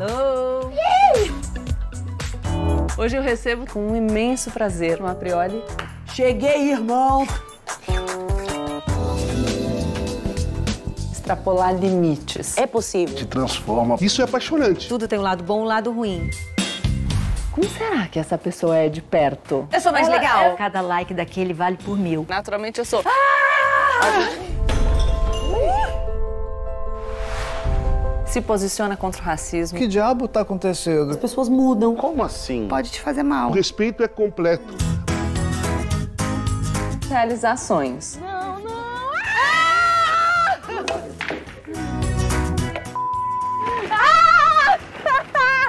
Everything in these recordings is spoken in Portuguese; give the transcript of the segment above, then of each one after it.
Alô! Hoje eu recebo com um imenso prazer uma Prioli. Cheguei, irmão! Extrapolar limites. É possível. Te transforma. Isso é apaixonante. Tudo tem um lado bom e um lado ruim. Como será que essa pessoa é de perto? Eu sou mais legal. Cada like daquele vale por 1000. Naturalmente eu sou. Se posiciona contra o racismo. Que diabo tá acontecendo? As pessoas mudam. Como assim? Pode te fazer mal. O respeito é completo. Realizar sonhos.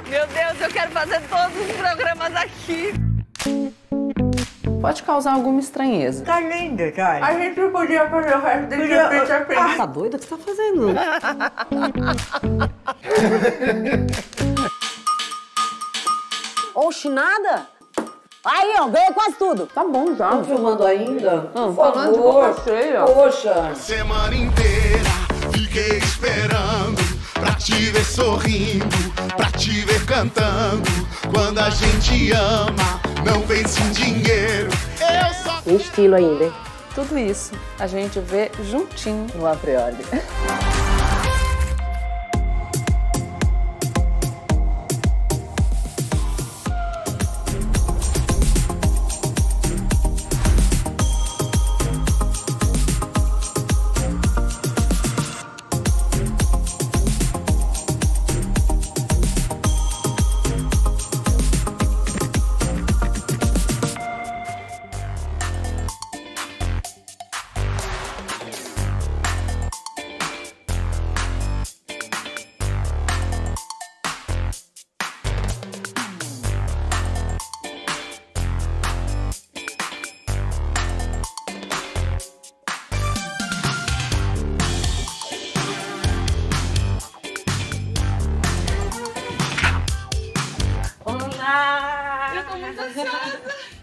Meu Deus, eu quero fazer todos os programas aqui. Pode causar alguma estranheza. Tá linda, cara. A gente podia fazer o resto do dia Peter. Tá doida? O que você tá fazendo? Oxe, nada? Aí, ó, ganhei quase tudo. Tá bom já. Tá filmando ainda? Por falando de boca cheia. Poxa. Semana inteira fiquei esperando pra te ver sorrindo, pra te ver cantando. Quando a gente ama, não vence em dinheiro. Eu só... Tem estilo ainda, hein? Tudo isso a gente vê juntinho no A Priori.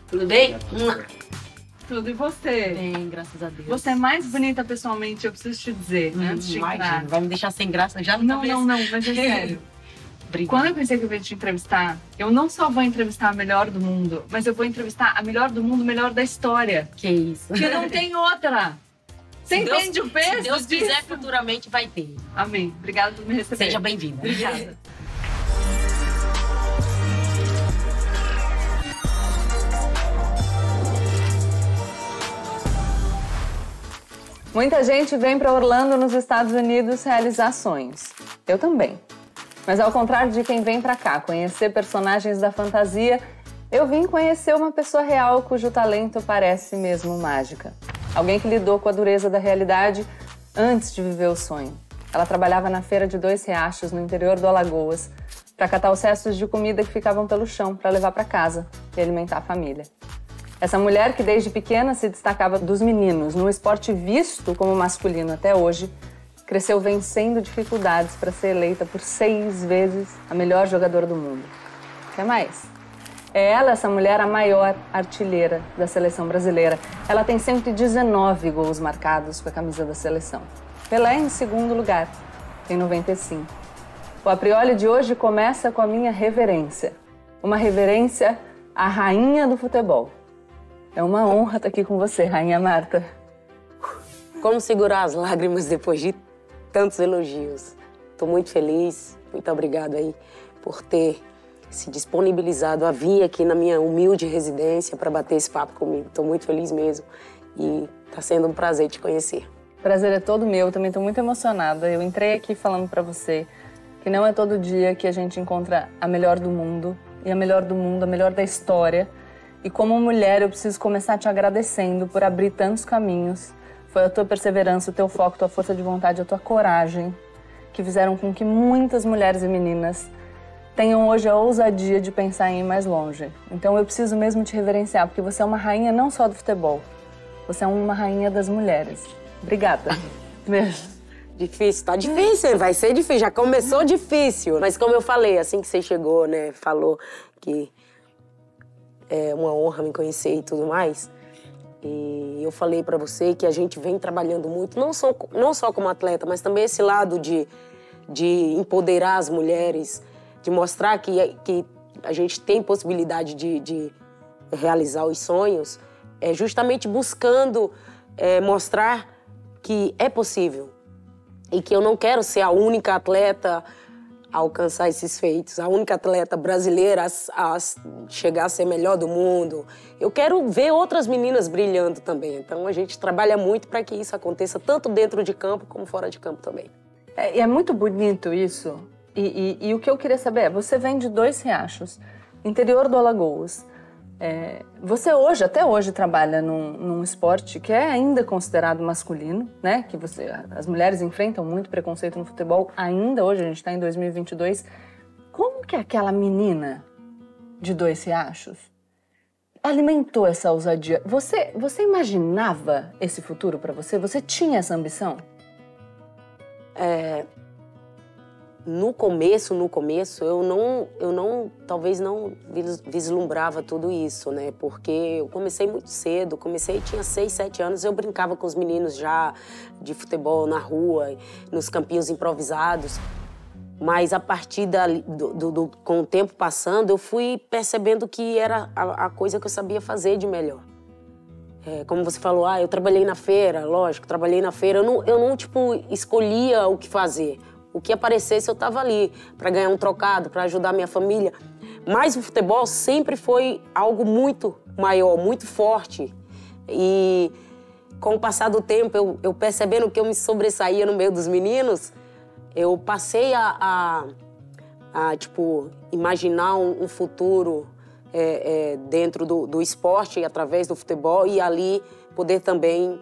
Tudo bem? Tudo, e você? Bem, graças a Deus. Você é mais bonita pessoalmente, eu preciso te dizer, antes de entrar. Imagina, vai me deixar sem graça já Não, mas é sério. Obrigada. Quando eu pensei que eu ia te entrevistar, eu não só vou entrevistar a melhor do mundo, mas eu vou entrevistar a melhor do mundo, melhor da história. Que isso. Que não tem outra. Você entende o peso? Se Deus disso? quiser, futuramente vai ter. Amém. Obrigada por me receber. Seja bem-vinda. Obrigada. Muita gente vem para Orlando, nos Estados Unidos, realizar sonhos. Eu também. Mas ao contrário de quem vem para cá conhecer personagens da fantasia, eu vim conhecer uma pessoa real cujo talento parece mesmo mágica. Alguém que lidou com a dureza da realidade antes de viver o sonho. Ela trabalhava na feira de 2 Riachos, no interior do Alagoas, para catar os restos de comida que ficavam pelo chão para levar para casa e alimentar a família. Essa mulher, que desde pequena se destacava dos meninos no esporte visto como masculino até hoje, cresceu vencendo dificuldades para ser eleita por 6 vezes a melhor jogadora do mundo. Quer mais? É ela, essa mulher, a maior artilheira da seleção brasileira. Ela tem 119 gols marcados com a camisa da seleção. Pelé em segundo lugar, tem 95. O A Prioli de hoje começa com a minha reverência. Uma reverência à rainha do futebol. É uma honra estar aqui com você, Rainha Marta. Como segurar as lágrimas depois de tantos elogios? Estou muito feliz. Muito obrigado aí por ter se disponibilizado a vir aqui na minha humilde residência para bater esse papo comigo. Estou muito feliz mesmo e está sendo um prazer te conhecer. O prazer é todo meu, também estou muito emocionada. Eu entrei aqui falando para você que não é todo dia que a gente encontra a melhor do mundo, e a melhor do mundo, a melhor da história. E como mulher, eu preciso começar te agradecendo por abrir tantos caminhos. Foi a tua perseverança, o teu foco, tua força de vontade, a tua coragem que fizeram com que muitas mulheres e meninas tenham hoje a ousadia de pensar em ir mais longe. Então eu preciso mesmo te reverenciar, porque você é uma rainha não só do futebol, você é uma rainha das mulheres. Obrigada. Beijo. Difícil, tá difícil, vai ser difícil, já começou difícil. Mas como eu falei, assim que você chegou, né, falou que É uma honra me conhecer e tudo mais. E eu falei para você que a gente vem trabalhando muito, não só como atleta, mas também esse lado de empoderar as mulheres, de mostrar que a gente tem possibilidade de realizar os sonhos, justamente buscando mostrar que é possível. E que eu não quero ser a única atleta a alcançar esses feitos, a única atleta brasileira a chegar a ser melhor do mundo. Eu quero ver outras meninas brilhando também. Então a gente trabalha muito para que isso aconteça, tanto dentro de campo como fora de campo também. É muito bonito isso. E o que eu queria saber é, você vem de Dois Riachos, interior do Alagoas. Você até hoje trabalha num esporte que é ainda considerado masculino, né? Que as mulheres enfrentam muito preconceito no futebol ainda hoje, a gente está em 2022. Como que aquela menina de Dois Riachos alimentou essa ousadia? Você imaginava esse futuro para você? Você tinha essa ambição? No começo, eu talvez não vislumbrava tudo isso, né? Porque eu comecei muito cedo, tinha 6, 7 anos, eu brincava com os meninos já de futebol na rua, nos campinhos improvisados. Mas a partir com o tempo passando, eu fui percebendo que era a coisa que eu sabia fazer de melhor. Como você falou, eu trabalhei na feira, lógico, trabalhei na feira. Eu não escolhia o que fazer. O que aparecesse, eu estava ali para ganhar um trocado, para ajudar a minha família. Mas o futebol sempre foi algo muito maior, muito forte. E com o passar do tempo, eu percebendo que eu me sobressaía no meio dos meninos, eu passei a imaginar um futuro dentro do esporte, através do futebol, e ali poder também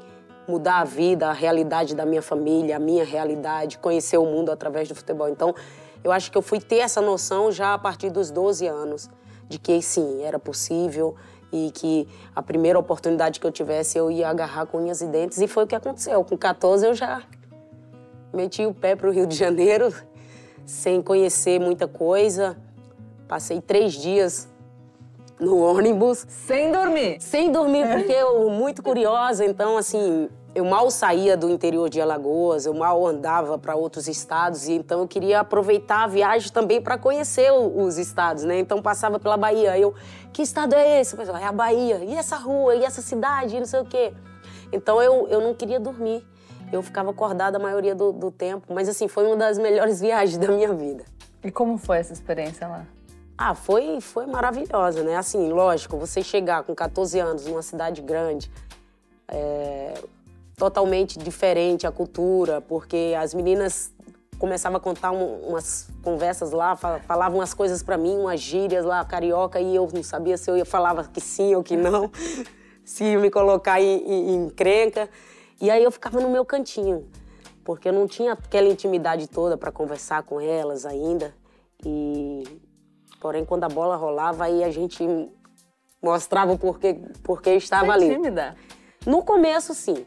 mudar a vida, a realidade da minha família, a minha realidade, conhecer o mundo através do futebol. Então, eu acho que eu fui ter essa noção já a partir dos 12 anos, de que sim, era possível e que a primeira oportunidade que eu tivesse, eu ia agarrar com unhas e dentes, e foi o que aconteceu. Com 14, eu já meti o pé para o Rio de Janeiro, sem conhecer muita coisa. Passei 3 dias no ônibus. Sem dormir? Sem dormir, porque eu muito curiosa, então, assim, eu mal saía do interior de Alagoas, eu mal andava para outros estados, e então eu queria aproveitar a viagem também para conhecer os estados, né? Então passava pela Bahia, que estado é esse? É a Bahia, e essa rua, e essa cidade, e não sei o quê. Então eu não queria dormir, eu ficava acordada a maioria do tempo, mas assim, foi uma das melhores viagens da minha vida. E como foi essa experiência lá? Foi maravilhosa, né? Assim, lógico, você chegar com 14 anos numa cidade grande, totalmente diferente a cultura, porque as meninas começavam a contar umas conversas lá, falavam umas coisas pra mim, umas gírias lá, carioca, e eu não sabia se eu falava que sim ou que não, se ia me colocar em encrenca. E aí eu ficava no meu cantinho, porque eu não tinha aquela intimidade toda pra conversar com elas ainda. Porém, quando a bola rolava, aí a gente mostrava o porquê estava ali. Tímida? No começo, sim.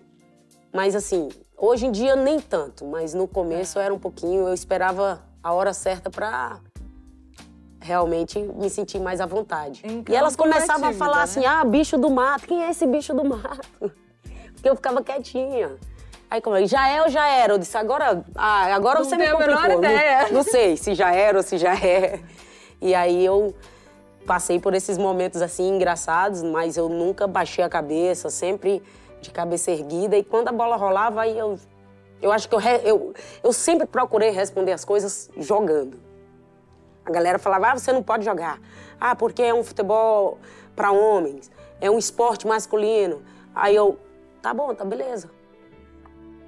Mas, assim, hoje em dia, nem tanto. Mas no começo era um pouquinho. Eu esperava a hora certa para realmente me sentir mais à vontade. Então, e elas começavam a falar, né? assim, bicho do mato. Quem é esse bicho do mato? Porque eu ficava quietinha. Aí, como eu, já é ou já era? Eu disse, agora você me complicou. Não tenho a menor ideia. Não sei se já era ou se já é. E aí eu passei por esses momentos assim engraçados, mas eu nunca baixei a cabeça, sempre de cabeça erguida. E quando a bola rolava, aí eu acho que eu sempre procurei responder as coisas jogando. A galera falava, você não pode jogar. Porque é um futebol para homens, é um esporte masculino. Aí eu, tá bom, tá beleza.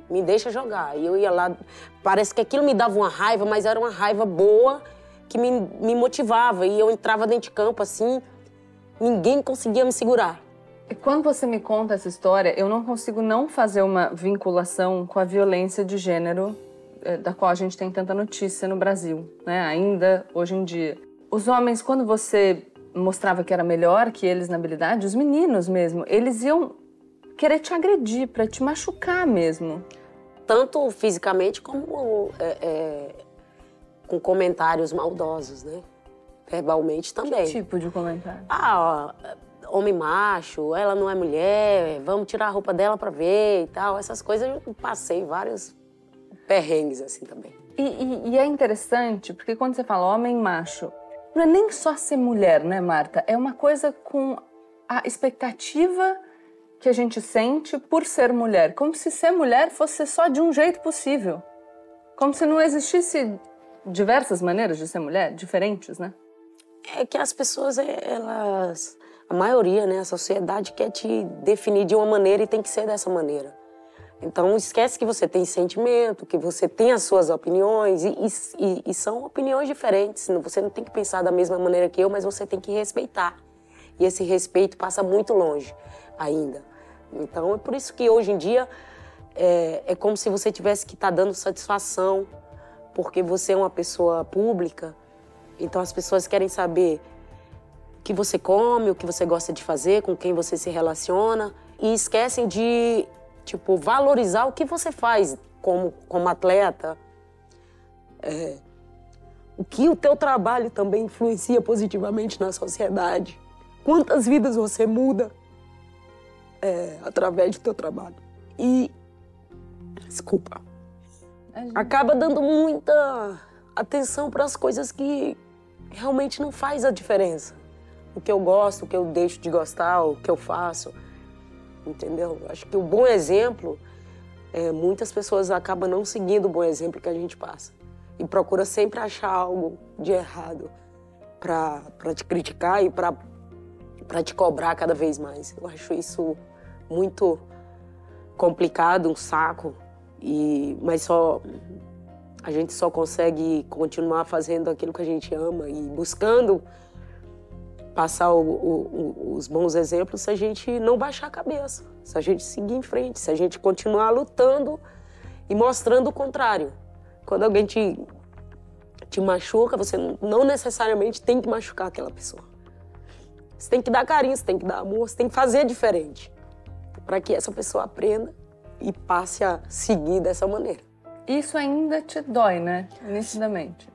Me deixa jogar. E eu ia lá, parece que aquilo me dava uma raiva, mas era uma raiva boa, que me motivava, e eu entrava dentro de campo assim, ninguém conseguia me segurar. E quando você me conta essa história, eu não consigo não fazer uma vinculação com a violência de gênero da qual a gente tem tanta notícia no Brasil, né? Ainda hoje em dia. Os homens, quando você mostrava que era melhor que eles na habilidade, os meninos mesmo, eles iam querer te agredir, para te machucar mesmo. Tanto fisicamente como com comentários maldosos, né? verbalmente também. Que tipo de comentário? Ah, ó, homem macho, ela não é mulher, vamos tirar a roupa dela pra ver e tal. Essas coisas eu passei vários perrengues assim também. E é interessante, porque quando você fala homem macho, não é nem só ser mulher, né, Marta? É uma coisa com a expectativa que a gente sente por ser mulher. Como se ser mulher fosse só de um jeito possível. Como se não existisse diversas maneiras de ser mulher, diferentes, né? É que as pessoas, elas... A maioria, né, a sociedade quer te definir de uma maneira e tem que ser dessa maneira. Então, esquece que você tem sentimento, que você tem as suas opiniões e são opiniões diferentes. Você não tem que pensar da mesma maneira que eu, mas você tem que respeitar. E esse respeito passa muito longe ainda. Então, é por isso que hoje em dia é como se você tivesse que estar dando satisfação, porque você é uma pessoa pública. Então, as pessoas querem saber o que você come, o que você gosta de fazer, com quem você se relaciona e esquecem de... tipo, valorizar o que você faz como atleta. O que o teu trabalho também influencia positivamente na sociedade. Quantas vidas você muda através do teu trabalho. E, desculpa, acaba dando muita atenção para as coisas que realmente não faz a diferença. O que eu gosto, o que eu deixo de gostar, o que eu faço. Entendeu? Acho que o bom exemplo, muitas pessoas acabam não seguindo o bom exemplo que a gente passa. E procura sempre achar algo de errado para te criticar e para te cobrar cada vez mais. Eu acho isso muito complicado, um saco. Mas a gente só consegue continuar fazendo aquilo que a gente ama e buscando passar os bons exemplos se a gente não baixar a cabeça, se a gente seguir em frente, se a gente continuar lutando e mostrando o contrário. Quando alguém te machuca, você não necessariamente tem que machucar aquela pessoa. Você tem que dar carinho, você tem que dar amor, você tem que fazer diferente para que essa pessoa aprenda e passe a seguir dessa maneira. Isso ainda te dói, né? Nitidamente.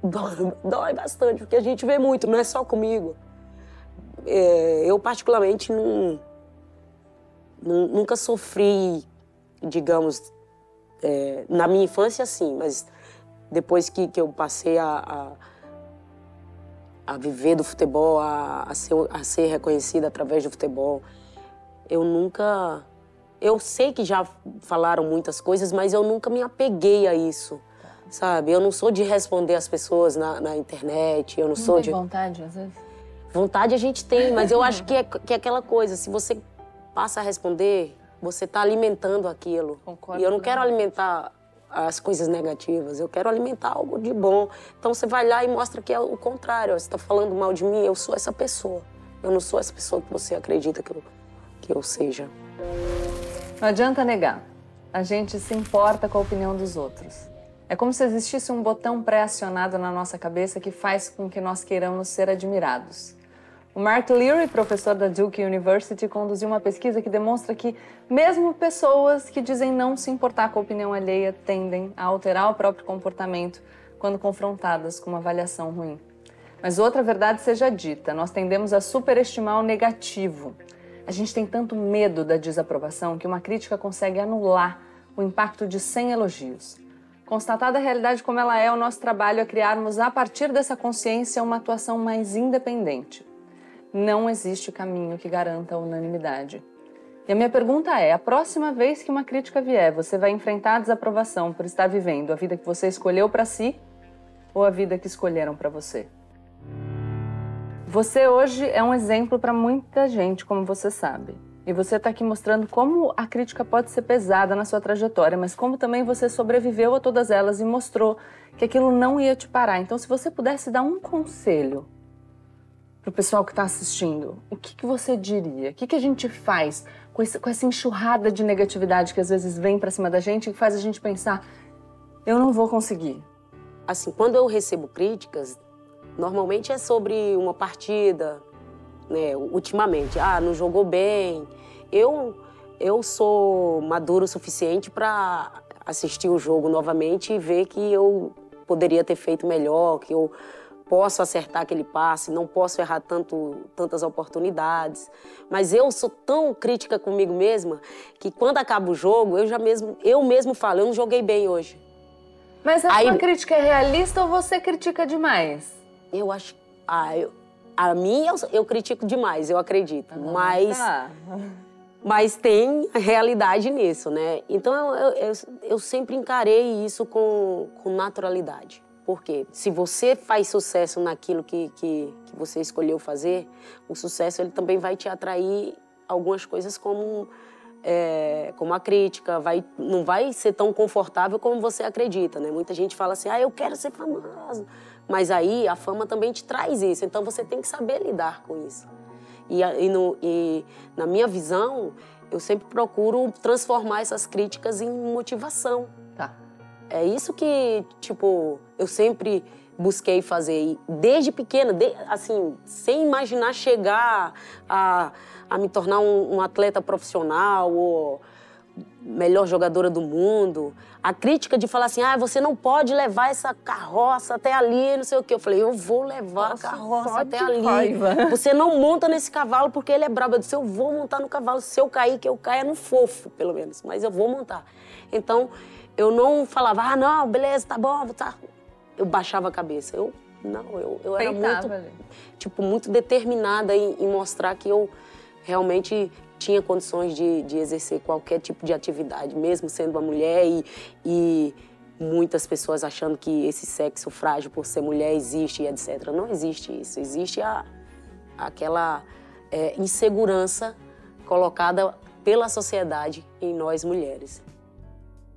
Dói bastante, porque a gente vê muito, não é só comigo. Eu, particularmente, nunca sofri, digamos, na minha infância, sim, mas depois que eu passei a viver do futebol, a ser reconhecida através do futebol, eu sei que já falaram muitas coisas, mas eu nunca me apeguei a isso, sabe? Eu não sou de responder as pessoas na internet, eu não sou de... Tem vontade, às vezes? Vontade a gente tem, mas eu acho que é aquela coisa, se você passa a responder, você está alimentando aquilo. Concordo. E eu não quero alimentar as coisas negativas, eu quero alimentar algo de bom. Então você vai lá e mostra que é o contrário. Você está falando mal de mim, eu sou essa pessoa. Eu não sou essa pessoa que você acredita que eu seja. Não adianta negar. A gente se importa com a opinião dos outros. É como se existisse um botão pré-acionado na nossa cabeça que faz com que nós queiramos ser admirados. O Mark Leary, professor da Duke University, conduziu uma pesquisa que demonstra que mesmo pessoas que dizem não se importar com a opinião alheia tendem a alterar o próprio comportamento quando confrontadas com uma avaliação ruim. Mas outra verdade seja dita, nós tendemos a superestimar o negativo. A gente tem tanto medo da desaprovação que uma crítica consegue anular o impacto de 100 elogios. Constatada a realidade como ela é, o nosso trabalho é criarmos, a partir dessa consciência, uma atuação mais independente. Não existe caminho que garanta a unanimidade. E a minha pergunta é, a próxima vez que uma crítica vier, você vai enfrentar a desaprovação por estar vivendo a vida que você escolheu para si ou a vida que escolheram para você? Você hoje é um exemplo para muita gente, como você sabe. E você está aqui mostrando como a crítica pode ser pesada na sua trajetória, mas como também você sobreviveu a todas elas e mostrou que aquilo não ia te parar. Então, se você pudesse dar um conselho para o pessoal que está assistindo, o que você diria? O que a gente faz com essa enxurrada de negatividade que às vezes vem para cima da gente e que faz a gente pensar, eu não vou conseguir? Assim, quando eu recebo críticas, normalmente é sobre uma partida, né? Ultimamente, não jogou bem. Eu sou maduro o suficiente para assistir o jogo novamente e ver que eu poderia ter feito melhor, que eu posso acertar aquele passe, não posso errar tantas oportunidades. Mas eu sou tão crítica comigo mesma que quando acaba o jogo, eu mesmo falo, eu não joguei bem hoje. Mas a sua crítica é realista ou você critica demais? Eu acho... A mim, eu critico demais, eu acredito. Mas tem realidade nisso, né? Então, eu sempre encarei isso com naturalidade. Porque se você faz sucesso naquilo que você escolheu fazer, o sucesso ele também vai te atrair algumas coisas como a crítica, não vai ser tão confortável como você acredita, né? Muita gente fala assim, eu quero ser famosa. Mas aí a fama também te traz isso, então você tem que saber lidar com isso. E na minha visão, eu sempre procuro transformar essas críticas em motivação. Tá. É isso que, tipo, eu sempre busquei fazer. E desde pequena, assim, sem imaginar chegar a me tornar um atleta profissional ou melhor jogadora do mundo. A crítica de falar assim, você não pode levar essa carroça até ali, não sei o quê. Eu falei, eu vou levar a carroça até ali. Raiva. Você não monta nesse cavalo porque ele é brabo. Eu disse, eu vou montar no cavalo. Se eu cair, que eu caia no fofo, pelo menos. Mas eu vou montar. Então, eu não falava, não, beleza, tá bom, tá. Eu baixava a cabeça. Eu era muito determinada em mostrar que eu realmente tinha condições de exercer qualquer tipo de atividade, mesmo sendo uma mulher e muitas pessoas achando que esse sexo frágil por ser mulher existe e etc. Não existe isso. Existe aquela insegurança colocada pela sociedade em nós mulheres.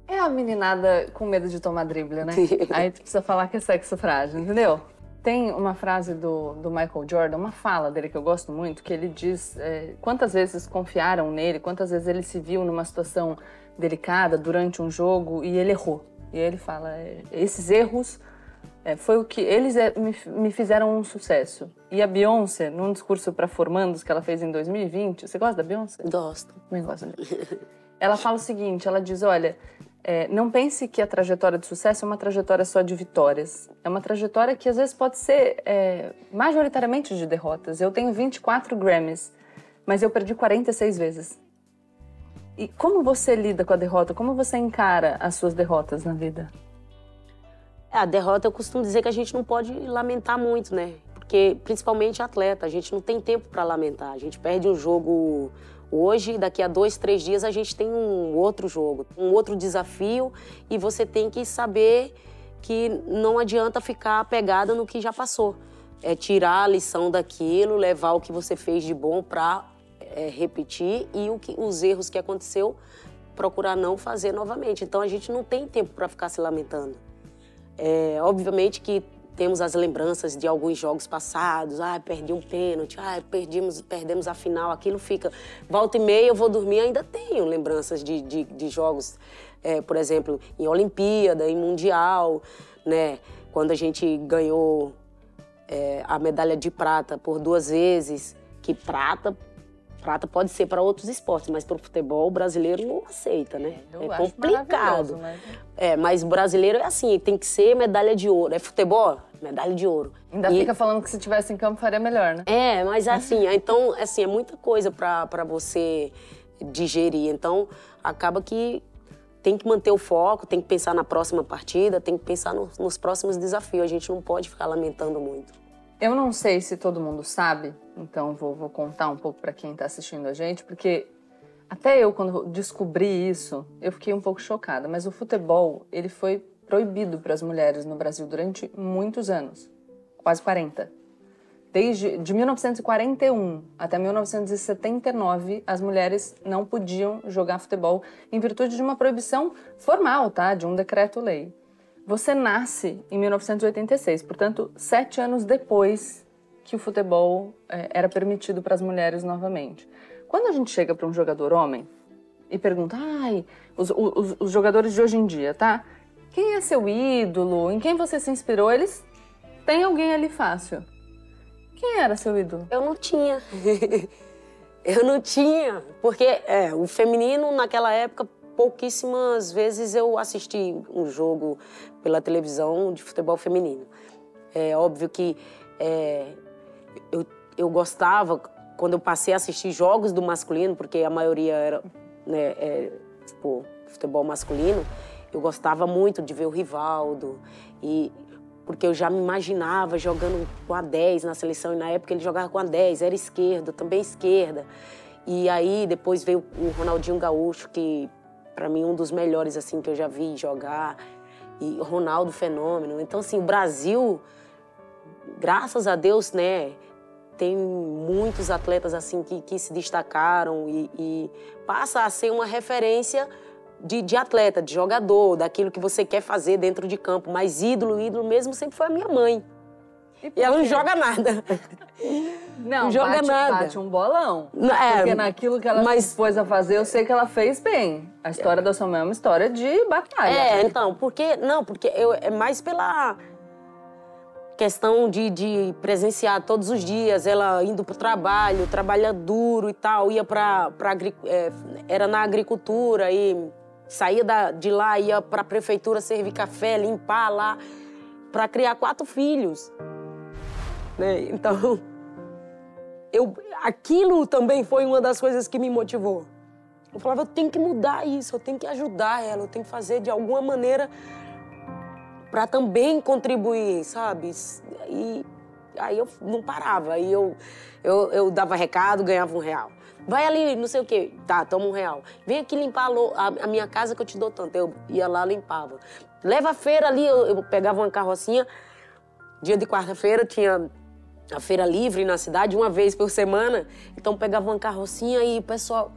É a meninada com medo de tomar drible, né? Aí tu precisa falar que é sexo frágil, entendeu? Tem uma frase do Michael Jordan, uma fala dele que eu gosto muito, que ele diz quantas vezes confiaram nele, quantas vezes ele se viu numa situação delicada durante um jogo e ele errou. E ele fala, esses erros foi o que eles me fizeram um sucesso. E a Beyoncé, num discurso para formandos que ela fez em 2020, você gosta da Beyoncé? Gosto. Também gosto dela. Ela fala o seguinte, ela diz, olha, não pense que a trajetória de sucesso é uma trajetória só de vitórias. É uma trajetória que às vezes pode ser majoritariamente de derrotas. Eu tenho 24 Grammys, mas eu perdi 46 vezes. E como você lida com a derrota? Como você encara as suas derrotas na vida? A derrota, eu costumo dizer que a gente não pode lamentar muito, né? Porque, principalmente atleta, a gente não tem tempo para lamentar. A gente perde um jogo hoje, daqui a 2, 3 dias a gente tem um outro jogo, um outro desafio e você tem que saber que não adianta ficar apegada no que já passou. É tirar a lição daquilo, levar o que você fez de bom para repetir e os erros que aconteceu, procurar não fazer novamente. Então a gente não tem tempo para ficar se lamentando. Obviamente que temos as lembranças de alguns jogos passados, perdi um pênalti, perdemos a final, aquilo fica... Volta e meia eu vou dormir, ainda tenho lembranças de jogos, por exemplo, em Olimpíada, em Mundial, né? Quando a gente ganhou a medalha de prata por 2 vezes, que prata pode ser para outros esportes, mas para o futebol o brasileiro não aceita, né? Eu acho complicado. Mas o brasileiro é assim, tem que ser medalha de ouro. É futebol? Medalha de ouro. Ainda fica falando que se tivesse em campo faria melhor, né? Mas assim, então, assim, é muita coisa para você digerir. Então, acaba que tem que manter o foco, tem que pensar na próxima partida, tem que pensar nos próximos desafios. A gente não pode ficar lamentando muito. Eu não sei se todo mundo sabe, então vou contar um pouco para quem está assistindo a gente, porque até eu, quando descobri isso, eu fiquei um pouco chocada. Mas o futebol, ele foi proibido para as mulheres no Brasil durante muitos anos, quase 40. De 1941 até 1979, as mulheres não podiam jogar futebol em virtude de uma proibição formal, tá? De um decreto-lei. Você nasce em 1986, portanto, 7 anos depois que o futebol era permitido para as mulheres novamente. Quando a gente chega para um jogador homem e pergunta, os jogadores de hoje em dia, tá? Quem é seu ídolo? Em quem você se inspirou? Eles têm alguém ali fácil. Quem era seu ídolo? Eu não tinha. Eu não tinha. Porque o feminino, naquela época, pouquíssimas vezes eu assisti um jogo pela televisão de futebol feminino. É óbvio que eu gostava, quando eu passei a assistir jogos do masculino, porque a maioria era, né, tipo, futebol masculino, eu gostava muito de ver o Rivaldo, porque eu já me imaginava jogando com a 10 na seleção, e na época ele jogava com a 10, era esquerda, também esquerda. E aí depois veio o Ronaldinho Gaúcho, que para mim um dos melhores assim que eu já vi jogar, e o Ronaldo Fenômeno. Então assim, o Brasil, graças a Deus, né, tem muitos atletas assim que se destacaram e passa a ser uma referência de atleta, de jogador, daquilo que você quer fazer dentro de campo. Mas ídolo mesmo sempre foi a minha mãe. E ela não joga nada. Não joga nada. Bate um bolão. Porque naquilo que ela se pôs a fazer, eu sei que ela fez bem. A história da sua mãe é uma história de batalha. Então, porque é mais pela questão de presenciar todos os dias, ela indo pro trabalho, trabalha duro e tal, ia era na agricultura e saía de lá, ia pra prefeitura servir café, limpar lá, para criar 4 filhos. Né? Então, aquilo também foi uma das coisas que me motivou. Eu falava, eu tenho que mudar isso, eu tenho que ajudar ela, eu tenho que fazer de alguma maneira para também contribuir, sabe? E aí eu não parava, aí eu dava recado, ganhava R$1. Vai ali, não sei o quê, tá, toma R$1. Vem aqui limpar a minha casa que eu te dou tanto. Eu ia lá, limpava. Leva a feira ali, eu pegava uma carrocinha, dia de quarta-feira tinha a feira livre na cidade, uma vez por semana, então pegava uma carrocinha e o pessoal...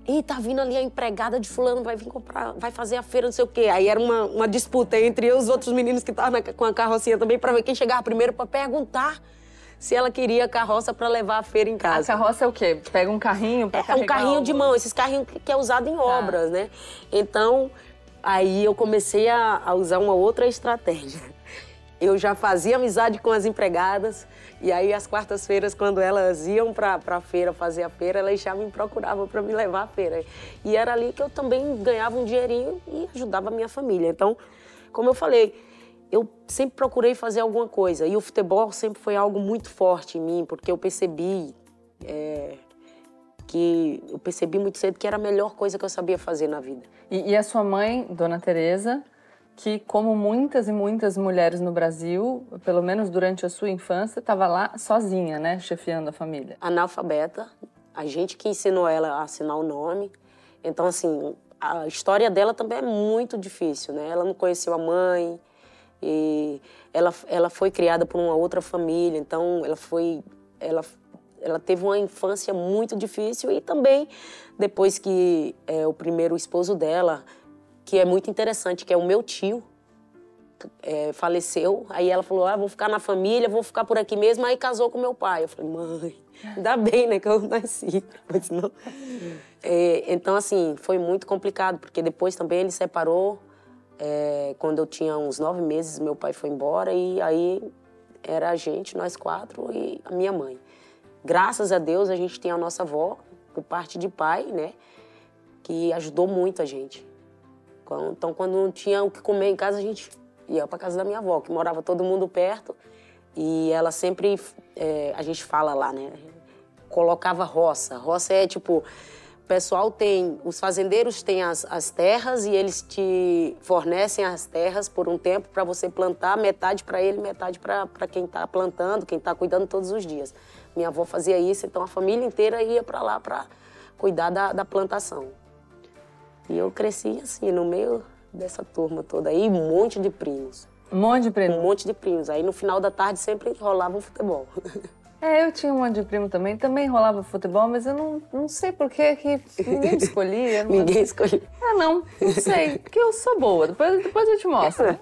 Ih, tá vindo ali a empregada de fulano, vai vir comprar, vai fazer a feira, não sei o quê. Aí era uma disputa entre os outros meninos que estavam com a carrocinha também, pra ver quem chegava primeiro, pra perguntar se ela queria carroça pra levar a feira em casa. A carroça é o quê? Pega um carrinho pra carregar? É um carrinho de mão, esses carrinhos que é usado em obras, né? Então, aí eu comecei a usar uma outra estratégia. Eu já fazia amizade com as empregadas, e aí às quartas-feiras, quando elas iam pra feira fazer a feira, elas já me procuravam para me levar à feira. E era ali que eu também ganhava um dinheirinho e ajudava a minha família. Então, como eu falei, eu sempre procurei fazer alguma coisa. E o futebol sempre foi algo muito forte em mim, porque eu percebi muito cedo que era a melhor coisa que eu sabia fazer na vida. E a sua mãe, Dona Teresa, que, como muitas e muitas mulheres no Brasil, pelo menos durante a sua infância, estava lá sozinha, né, chefiando a família. Analfabeta, a gente que ensinou ela a assinar o nome. Então, assim, a história dela também é muito difícil, né? Ela não conheceu a mãe, e ela foi criada por uma outra família, então ela teve uma infância muito difícil. E também, depois que o primeiro esposo dela, que é muito interessante, que é o meu tio, faleceu. Aí ela falou, vou ficar na família, vou ficar por aqui mesmo. Aí casou com meu pai. Eu falei, mãe, ainda bem, né, que eu nasci. Mas não. Então, assim, foi muito complicado, porque depois também ele separou. Quando eu tinha uns 9 meses, meu pai foi embora, e aí era a gente, nós 4, e a minha mãe. Graças a Deus, a gente tem a nossa avó, por parte de pai, né, que ajudou muito a gente. Então, quando não tinha o que comer em casa, a gente ia para casa da minha avó, que morava todo mundo perto. E ela sempre, a gente fala lá, né? Colocava roça. Roça é tipo, o pessoal os fazendeiros têm as terras e eles te fornecem as terras por um tempo para você plantar, metade para ele, metade para quem está plantando, quem está cuidando todos os dias. Minha avó fazia isso, então a família inteira ia para lá para cuidar da plantação. E eu cresci assim, no meio dessa turma toda aí, um monte de primos. Um monte de primos? Um monte de primos. Aí no final da tarde sempre rolava um futebol. Eu tinha um monte de primo também rolava futebol, mas eu não sei por que ninguém me escolhia. Ninguém escolhia. Não sei, porque eu sou boa, depois eu te mostro.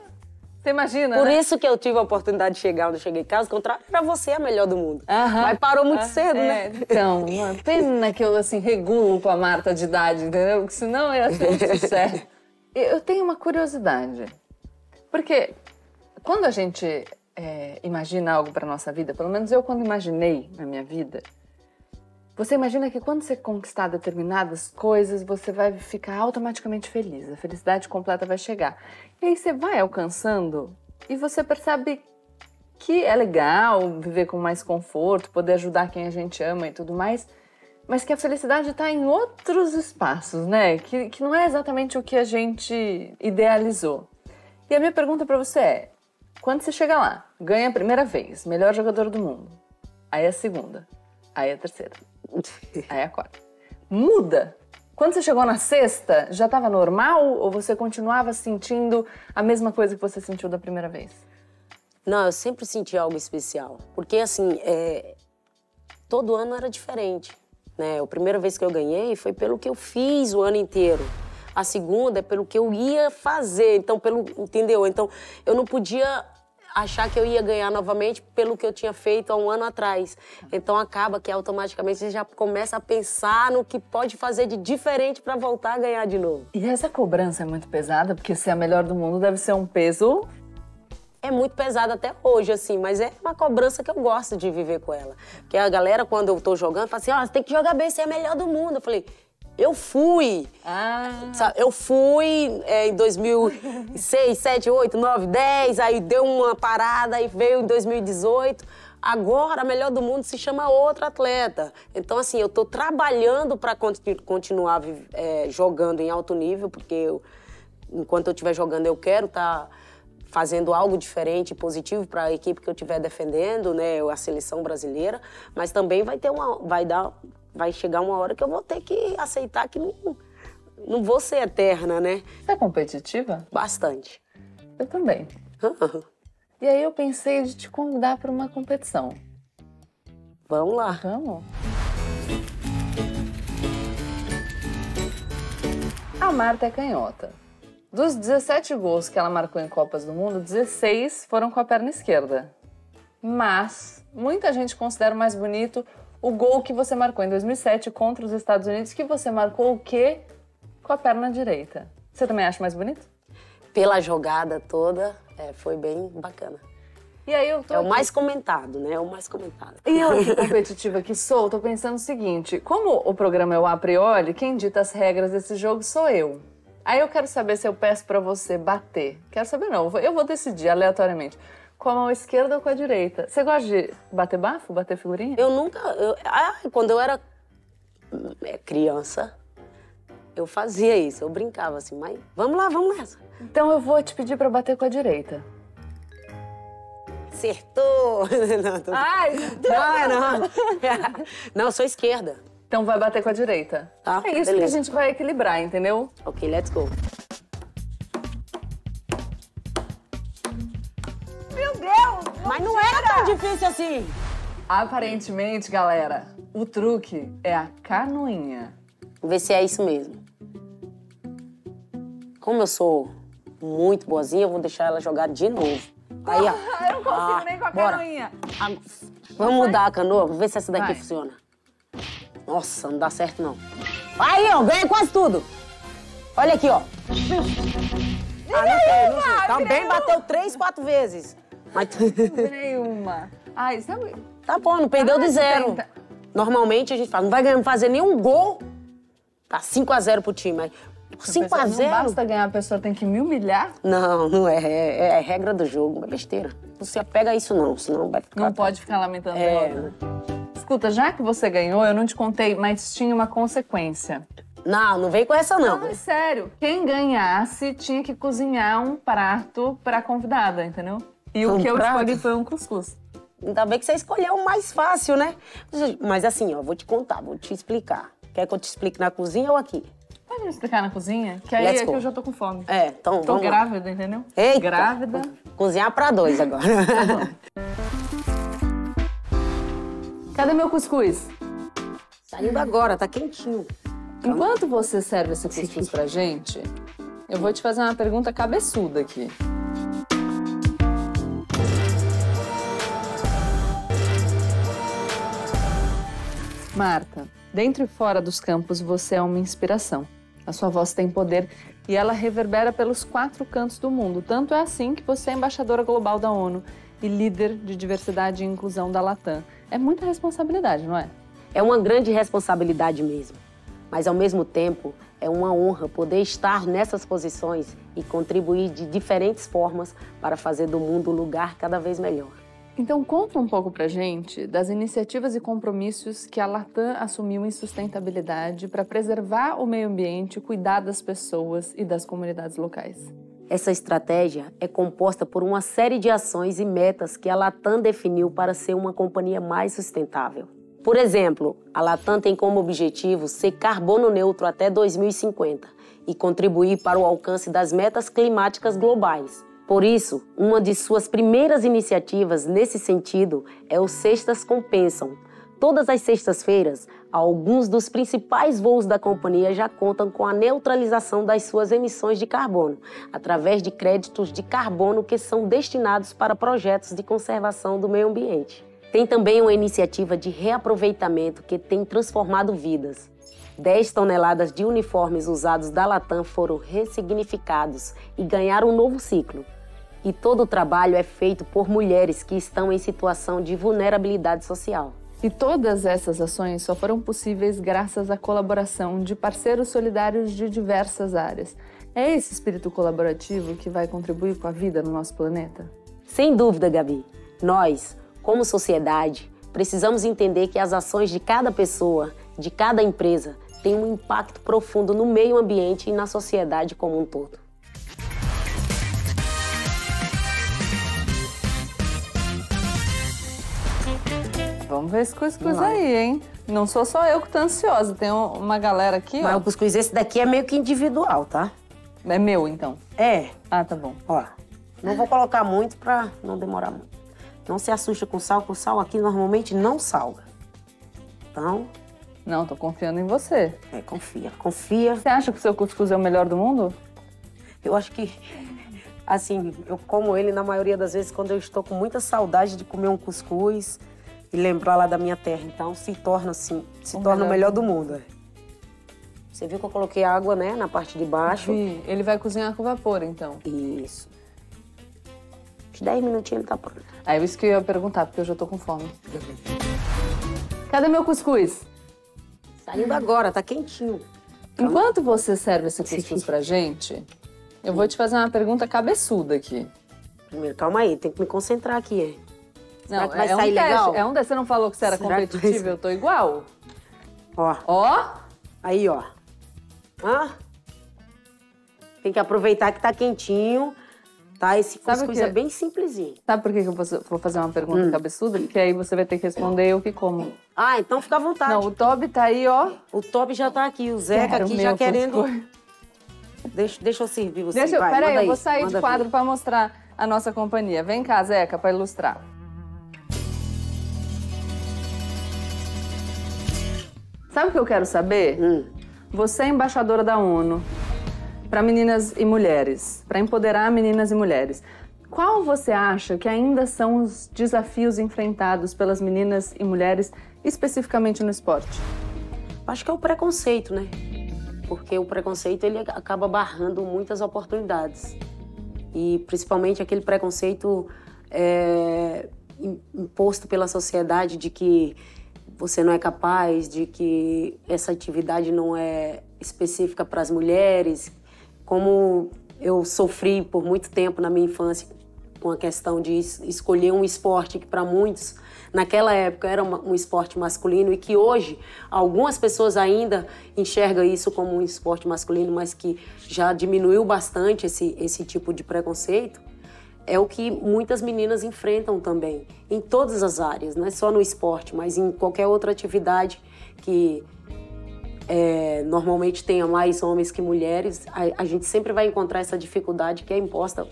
Você imagina, Por né? isso que eu tive a oportunidade de chegar onde eu cheguei em casa, contrário, era você a melhor do mundo. Mas parou muito cedo, né? Então, uma pena que eu, assim, regulo com a Marta de idade, entendeu? Porque senão ia ser um sucesso. Eu tenho uma curiosidade, porque quando a gente imagina algo para nossa vida, pelo menos eu quando imaginei na minha vida, você imagina que quando você conquistar determinadas coisas, você vai ficar automaticamente feliz, a felicidade completa vai chegar. E aí você vai alcançando e você percebe que é legal viver com mais conforto, poder ajudar quem a gente ama e tudo mais, mas que a felicidade está em outros espaços, né? Que não é exatamente o que a gente idealizou. E a minha pergunta para você é, quando você chega lá, ganha a primeira vez, melhor jogador do mundo, aí a segunda, aí a terceira, aí a quarta, muda? Quando você chegou na sexta, já estava normal ou você continuava sentindo a mesma coisa que você sentiu da primeira vez? Não, eu sempre senti algo especial. Porque, assim, todo ano era diferente, né? A primeira vez que eu ganhei foi pelo que eu fiz o ano inteiro. A segunda é pelo que eu ia fazer, então, entendeu? Então, eu não podia achar que eu ia ganhar novamente pelo que eu tinha feito há um ano atrás. Então, acaba que automaticamente você já começa a pensar no que pode fazer de diferente para voltar a ganhar de novo. E essa cobrança é muito pesada, porque ser a melhor do mundo deve ser um peso... É muito pesado até hoje, assim, mas é uma cobrança que eu gosto de viver com ela. Porque a galera, quando eu tô jogando, fala assim, você tem que jogar bem, você é a melhor do mundo. Eu falei, eu fui. Eu fui em 2006, 7, 8, 9, 10, aí deu uma parada, aí veio em 2018. Agora, a melhor do mundo se chama outra atleta. Então, assim, eu tô trabalhando para continuar jogando em alto nível, porque enquanto eu estiver jogando, eu quero estar fazendo algo diferente, positivo para a equipe que eu estiver defendendo, né, a seleção brasileira, mas também vai chegar uma hora que eu vou ter que aceitar que não vou ser eterna, né? Você é competitiva? Bastante. Eu também. E aí eu pensei de te convidar para uma competição. Vamos lá. Vamos? A Marta é canhota. Dos 17 gols que ela marcou em Copas do Mundo, 16 foram com a perna esquerda. Mas muita gente considera mais bonito o gol que você marcou em 2007 contra os Estados Unidos, que você marcou o quê? Com a perna direita. Você também acha mais bonito? Pela jogada toda, foi bem bacana. E aí eu tô o mais comentado, né? É o mais comentado. E eu, que competitiva que sou, tô pensando o seguinte, como o programa é o A Priori, quem dita as regras desse jogo sou eu. Aí eu quero saber se eu peço pra você bater. Quero saber não, eu vou decidir aleatoriamente. Com a mão esquerda ou com a direita? Você gosta de bater bafo, bater figurinha? Eu nunca... quando eu era criança, eu fazia isso. Eu brincava assim, mas vamos lá, vamos nessa. Então eu vou te pedir pra bater com a direita. Acertou! Não, Ai! Não. Não, eu sou esquerda. Então vai bater com a direita. Tá, é isso beleza. que a gente vai equilibrar, entendeu? Ok, let's go. Meu Deus! Mas não era tão difícil assim. Aparentemente, galera, o truque é a canoinha. Vamos ver se é isso mesmo. Como eu sou muito boazinha, eu vou deixar ela jogar de novo. Aí, ó. Eu não consigo nem com a bora. canoinha. Vamos mudar a canoa, vamos ver se essa daqui funciona. Nossa, não dá certo, não. Aí, ó, ganha quase tudo. Olha aqui, ó. Não. Também bateu 3, 4 vezes. Mas... Nenhuma. Ai, sabe... Tá bom, não perdeu de 0. Normalmente a gente fala, não vai fazer nenhum gol. Tá 5-0 pro time. Mas 5-0... Não basta ganhar, a pessoa tem que me humilhar? Não é. É regra do jogo, é besteira. Não se apega a isso, não, senão vai ficar... Não pode ficar lamentando derrota. Escuta, já que você ganhou, eu não te contei, mas tinha uma consequência. Não vem com essa, não. Não, é sério. Quem ganhasse tinha que cozinhar um prato pra convidada, entendeu? E o que eu escolhi foi um cuscuz. Ainda bem que você escolheu o mais fácil, né? Mas assim, ó, vou te contar, vou te explicar. Quer que eu te explique na cozinha ou aqui? Pode me explicar na cozinha? Que aí é que eu já tô com fome. Então tô grávida, entendeu? Eita. Grávida. Cozinhar pra 2 agora. Cadê meu cuscuz? Saindo agora, tá quentinho. Enquanto você serve esse cuscuz pra gente, eu vou te fazer uma pergunta cabeçuda aqui. Marta, dentro e fora dos campos você é uma inspiração. A sua voz tem poder e ela reverbera pelos 4 cantos do mundo. Tanto é assim que você é embaixadora global da ONU e líder de diversidade e inclusão da Latam. É muita responsabilidade, não é? É uma grande responsabilidade mesmo. Mas, ao mesmo tempo, é uma honra poder estar nessas posições e contribuir de diferentes formas para fazer do mundo um lugar cada vez melhor. Então, conta um pouco pra gente das iniciativas e compromissos que a Latam assumiu em sustentabilidade para preservar o meio ambiente, cuidar das pessoas e das comunidades locais. Essa estratégia é composta por uma série de ações e metas que a Latam definiu para ser uma companhia mais sustentável. Por exemplo, a Latam tem como objetivo ser carbono neutro até 2050 e contribuir para o alcance das metas climáticas globais. Por isso, uma de suas primeiras iniciativas nesse sentido é o Cestas Compensam. Todas as sextas-feiras, alguns dos principais voos da companhia já contam com a neutralização das suas emissões de carbono, através de créditos de carbono que são destinados para projetos de conservação do meio ambiente. Tem também uma iniciativa de reaproveitamento que tem transformado vidas. 10 toneladas de uniformes usados da Latam foram ressignificados e ganharam um novo ciclo. E todo o trabalho é feito por mulheres que estão em situação de vulnerabilidade social. E todas essas ações só foram possíveis graças à colaboração de parceiros solidários de diversas áreas. É esse espírito colaborativo que vai contribuir com a vida no nosso planeta? Sem dúvida, Gabi. Nós, como sociedade, precisamos entender que as ações de cada pessoa, de cada empresa, têm um impacto profundo no meio ambiente e na sociedade como um todo. Vamos ver esse cuscuz aí, hein? Não sou só eu que tô ansiosa, tem uma galera aqui, Mas ó. o cuscuz esse daqui é meio que individual, tá? É meu, então? É. Ah, tá bom. Ó, não vou colocar muito pra não demorar muito. Não se assusta com sal aqui normalmente não salga. Então... Não, tô confiando em você. Confia. Você acha que o seu cuscuz é o melhor do mundo? Eu acho que, assim, eu como ele na maioria das vezes quando eu estou com muita saudade de comer um cuscuz e lembrar lá da minha terra. Então se torna assim, o melhor do mundo. É. Você viu que eu coloquei água, né, na parte de baixo? Vi. Ele vai cozinhar com vapor, então. Isso. Uns 10 minutinhos ele tá pronto. Aí isso que eu ia perguntar, porque eu já tô com fome. Cadê meu cuscuz? Saindo agora, tá quentinho. Enquanto você serve esse cuscuz pra gente, eu vou te fazer uma pergunta cabeçuda aqui. Primeiro, calma aí, tem que me concentrar aqui, hein? Não, que vai é um sair teste. legal? É um teste. Você não falou que você era Será que vai competitiva? sair? Eu tô igual. Ó. Ó. Aí, ó. Hã? Tem que aproveitar que tá quentinho, tá? Esse cuscuz é bem simplesinho. Sabe por que eu vou fazer uma pergunta cabeçuda? Porque aí você vai ter que responder eu que como. Ah, então fica à vontade. Não, o Toby tá aí, ó. O Toby já tá aqui, o Zeca Quero aqui meu já querendo... cuscuz. Deixa eu servir você, vai, Peraí, manda eu vou aí, sair de manda quadro ver. pra mostrar a nossa companhia. Vem cá, Zeca, pra ilustrar. Sabe o que eu quero saber? Você é embaixadora da ONU para meninas e mulheres, para empoderar meninas e mulheres. Qual você acha que ainda são os desafios enfrentados pelas meninas e mulheres, especificamente no esporte? Acho que é o preconceito, né? Porque o preconceito, ele acaba barrando muitas oportunidades. E principalmente aquele preconceito imposto pela sociedade de que você não é capaz, de que essa atividade não é específica para as mulheres. Como eu sofri por muito tempo na minha infância com a questão de escolher um esporte que para muitos, naquela época, era um esporte masculino e que hoje algumas pessoas ainda enxergam isso como um esporte masculino, mas que já diminuiu bastante esse tipo de preconceito. É o que muitas meninas enfrentam também, em todas as áreas, não é só no esporte, mas em qualquer outra atividade que normalmente tenha mais homens que mulheres, a gente sempre vai encontrar essa dificuldade que é imposta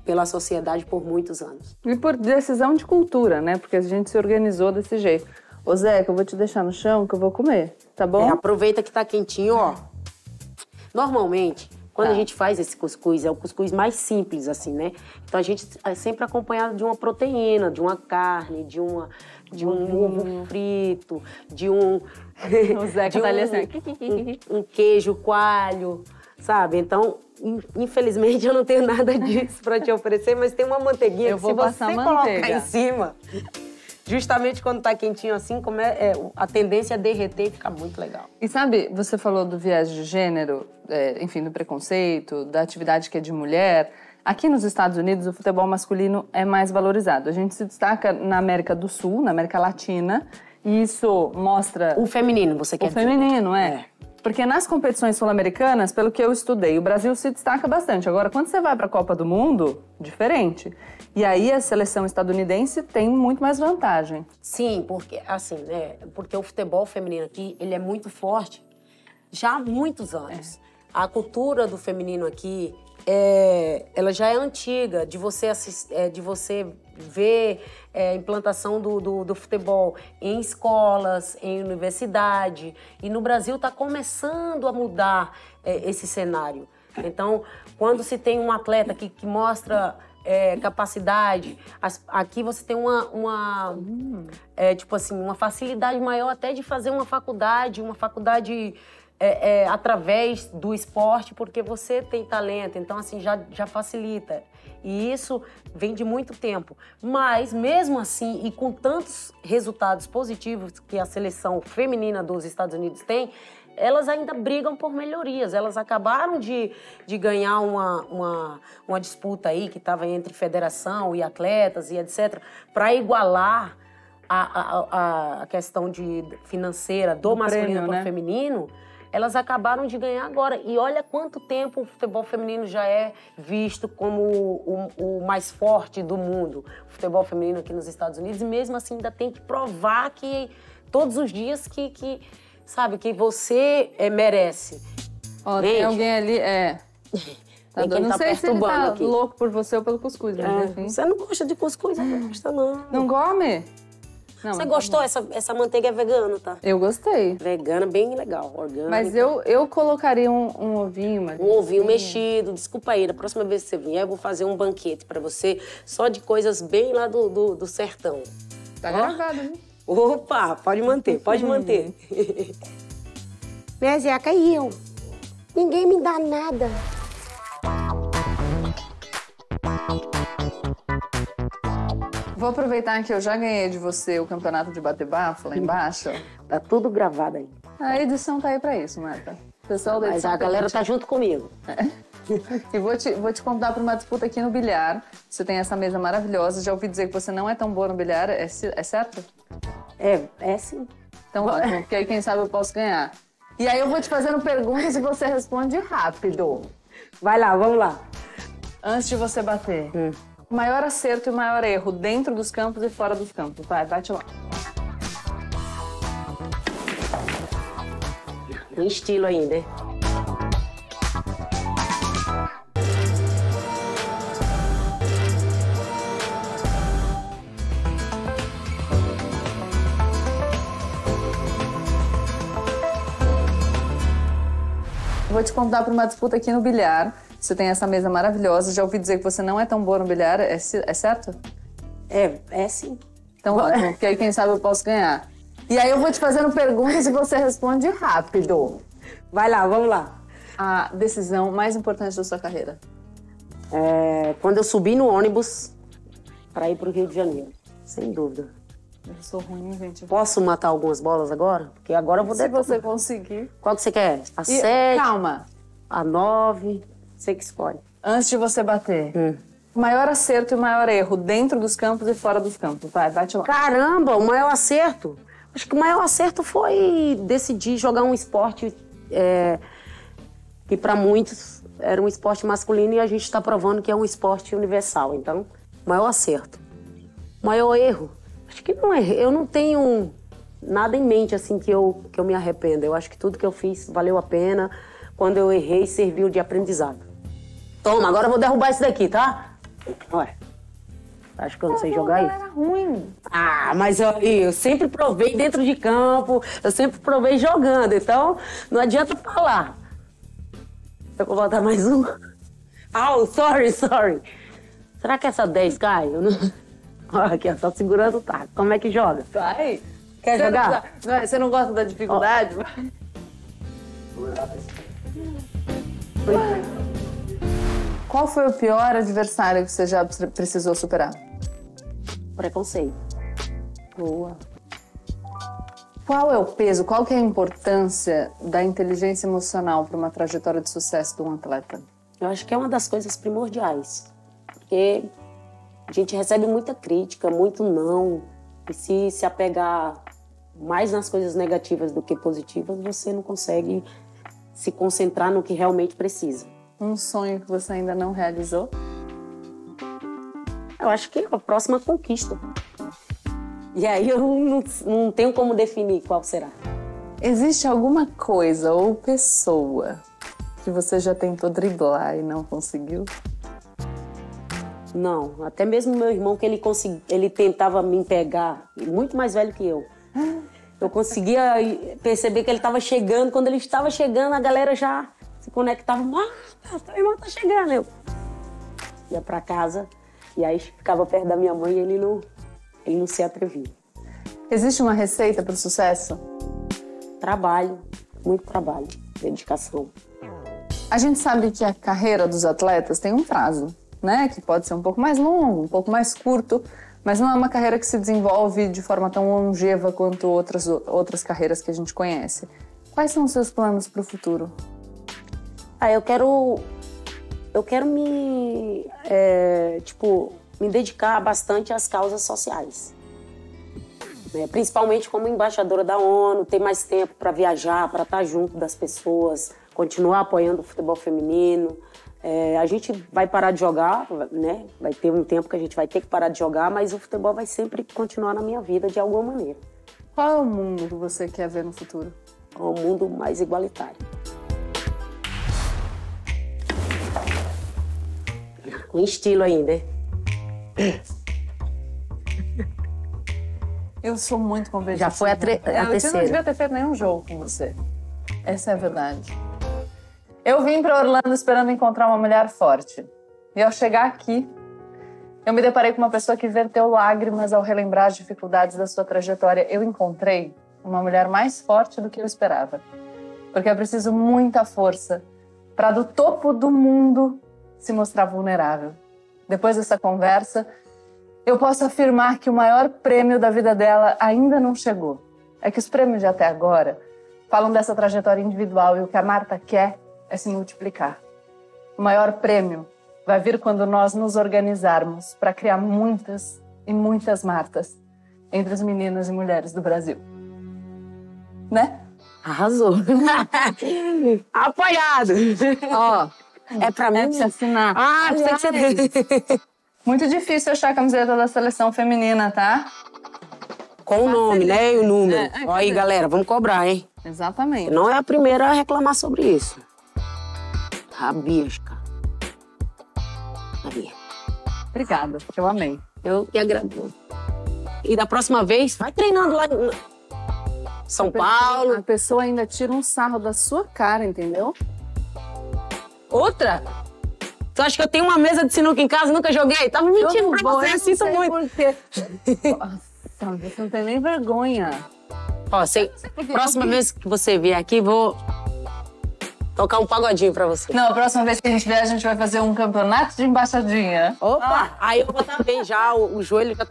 pela sociedade por muitos anos. E por decisão de cultura, né? Porque a gente se organizou desse jeito. Ô, Zeca, eu vou te deixar no chão que eu vou comer, tá bom? Aproveita que tá quentinho, ó. Normalmente, quando a gente faz esse cuscuz, é o cuscuz mais simples, assim, né? Então a gente é sempre acompanhado de uma proteína, de uma carne, de um ovo frito, de um... O Zeca tá ali assim... um queijo coalho, sabe? Então, infelizmente, eu não tenho nada disso pra te oferecer, mas tem uma manteiguinha que se você colocar em cima, justamente quando tá quentinho assim, a tendência é derreter e ficar muito legal. E sabe, você falou do viés de gênero, enfim, do preconceito, da atividade que é de mulher. Aqui nos Estados Unidos, o futebol masculino é mais valorizado. A gente se destaca na América do Sul, na América Latina, e isso mostra... O feminino, você quer dizer? O feminino, Porque nas competições sul-americanas, pelo que eu estudei, o Brasil se destaca bastante. Agora, quando você vai para a Copa do Mundo, diferente. E aí a seleção estadunidense tem muito mais vantagem. Sim, porque assim, porque o futebol feminino aqui, ele é muito forte já há muitos anos. A cultura do feminino aqui, ela já é antiga, de você ver a implantação do futebol em escolas, em universidade. E no Brasil está começando a mudar esse cenário. Então, quando se tem um atleta que mostra capacidade, aqui você tem uma facilidade maior até de fazer uma faculdade através do esporte, porque você tem talento, então assim já facilita. E isso vem de muito tempo. Mas mesmo assim, e com tantos resultados positivos que a seleção feminina dos Estados Unidos tem, elas ainda brigam por melhorias. Elas acabaram de ganhar uma disputa aí que estava entre federação e atletas e etc, para igualar a questão financeira do masculino para o feminino. Elas acabaram de ganhar agora. E olha quanto tempo o futebol feminino já é visto como o mais forte do mundo. O futebol feminino aqui nos Estados Unidos. E mesmo assim ainda tem que provar que todos os dias que você merece. Ó, tem alguém ali, Tá não sei se ele tá aqui. Louco por você ou pelo cuscuz, mas enfim. Você não gosta de cuscuz? Não gosta, não. Não come? Não, você gostou? Essa manteiga é vegana, tá? Eu gostei. Vegana, bem legal, orgânica. Mas eu colocaria um ovinho, mas... Um ovinho mexido. Desculpa aí, da próxima vez que você vier, eu vou fazer um banquete pra você, só de coisas bem lá do sertão. Tá gravado, né? Opa, pode manter, pode manter. Minha Zeca e eu. Ninguém me dá nada. Vou aproveitar que eu já ganhei de você o campeonato de bater bafo lá embaixo. Tá tudo gravado aí. A edição tá aí pra isso, Marta. O pessoal da edição. Mas a galera tá junto comigo. E vou te convidar para uma disputa aqui no bilhar. Você tem essa mesa maravilhosa. Já ouvi dizer que você não é tão boa no bilhar. É certo? É sim. Então ótimo, porque aí quem sabe eu posso ganhar. E aí eu vou te fazendo perguntas e você responde rápido. Vai lá, vamos lá. Antes de você bater. Maior acerto e maior erro dentro dos campos e fora dos campos. Vai, bate lá. Tem estilo ainda, né? Vou te convidar para uma disputa aqui no bilhar. Você tem essa mesa maravilhosa. Já ouvi dizer que você não é tão boa no bilhar. É certo? É sim. Então ótimo, porque aí quem sabe eu posso ganhar. E aí eu vou te fazendo perguntas e você responde rápido. Vai lá, vamos lá. A decisão mais importante da sua carreira? Quando eu subi no ônibus para ir para o Rio de Janeiro. Sem dúvida. Eu sou ruim, gente. Posso matar algumas bolas agora? Porque agora eu vou... Se você conseguir. Qual que você quer? A 7? Calma. A 9? Você que escolhe. Antes de você bater. Maior acerto e maior erro dentro dos campos e fora dos campos. Vai, bate lá. Caramba, o maior acerto? Acho que o maior acerto foi decidir jogar um esporte que para muitos era um esporte masculino e a gente está provando que é um esporte universal. Então, maior acerto. Maior erro? Acho que não é. Eu não tenho nada em mente assim que eu me arrependo. Eu acho que tudo que eu fiz valeu a pena. Quando eu errei, serviu de aprendizado. Toma, agora eu vou derrubar isso daqui, tá? Olha. Acho que eu não sei jogar isso. Era ruim. Ah, mas eu sempre provei dentro de campo, eu sempre provei jogando, então não adianta falar. Eu vou botar mais uma. Sorry. Será que essa 10 cai? Eu não... Olha aqui, ó, tá segurando o taco. Como é que joga? Vai. Quer jogar? Você não gosta da dificuldade? Qual foi o pior adversário que você já precisou superar? Preconceito. Boa. Qual é o peso, qual que é a importância da inteligência emocional para uma trajetória de sucesso de um atleta? Eu acho que é uma das coisas primordiais. Porque a gente recebe muita crítica, muito não. E se apegar mais nas coisas negativas do que positivas, você não consegue se concentrar no que realmente precisa. Um sonho que você ainda não realizou? Eu acho que é a próxima conquista. E aí eu não tenho como definir qual será. Existe alguma coisa ou pessoa que você já tentou driblar e não conseguiu? Não, até mesmo meu irmão, que ele tentava me pegar, muito mais velho que eu. Eu conseguia perceber que ele estava chegando. Quando ele estava chegando, a galera já se conectava. Teu irmão tá chegando. Eu ia pra casa e aí ficava perto da minha mãe e ele não se atrevia. Existe uma receita para o sucesso? Trabalho, muito trabalho, dedicação. A gente sabe que a carreira dos atletas tem um prazo, né? Que pode ser um pouco mais longo, um pouco mais curto, mas não é uma carreira que se desenvolve de forma tão longeva quanto outras carreiras que a gente conhece. Quais são os seus planos para o futuro? Eu quero me dedicar bastante às causas sociais. Principalmente como embaixadora da ONU, ter mais tempo para viajar, para estar junto das pessoas, continuar apoiando o futebol feminino. A gente vai parar de jogar, né? Vai ter um tempo que a gente vai ter que parar de jogar, mas o futebol vai sempre continuar na minha vida de alguma maneira. Qual é o mundo que você quer ver no futuro? Um mundo mais igualitário. Com estilo ainda, né? Eu sou muito competitiva. Já foi a terceira. Eu não devia ter feito nenhum jogo com você. Essa é a verdade. Eu vim para Orlando esperando encontrar uma mulher forte. E ao chegar aqui, eu me deparei com uma pessoa que verteu lágrimas ao relembrar as dificuldades da sua trajetória. Eu encontrei uma mulher mais forte do que eu esperava. Porque é preciso muita força para do topo do mundo se mostrar vulnerável. Depois dessa conversa, eu posso afirmar que o maior prêmio da vida dela ainda não chegou. É que os prêmios de até agora falam dessa trajetória individual e o que a Marta quer é se multiplicar. O maior prêmio vai vir quando nós nos organizarmos para criar muitas e muitas Martas entre as meninas e mulheres do Brasil. Né? Arrasou. Apoiado. Ó, é pra mim? É pra você assinar. Tem que ser. Muito difícil achar a camiseta da seleção feminina, tá? Com o nome, né? E o número. Olha aí, galera, vamos cobrar, hein? Exatamente. Não é a primeira a reclamar sobre isso. Rabiasca. Sabia. Obrigada, eu amei. Eu que agradeço. E da próxima vez, vai treinando lá em São Paulo. A pessoa ainda tira um sarro da sua cara, entendeu? Outra? Tu acha que eu tenho uma mesa de sinuca em casa? Nunca joguei? Tava mentindo pra você, eu sinto muito. Nossa, você não tem nem vergonha. Ó, próxima vez que você vier aqui, vou tocar um pagodinho pra você. Não, a próxima vez que a gente vier, a gente vai fazer um campeonato de embaixadinha. Opa! Aí eu vou estar bem já, o joelho já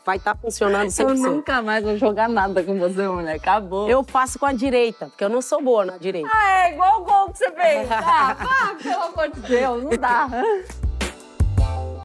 vai estar funcionando 100%. Eu nunca mais vou jogar nada com você, mulher. Acabou. Eu faço com a direita, porque eu não sou boa na direita. É igual o gol que você fez. Pelo amor de Deus, não dá.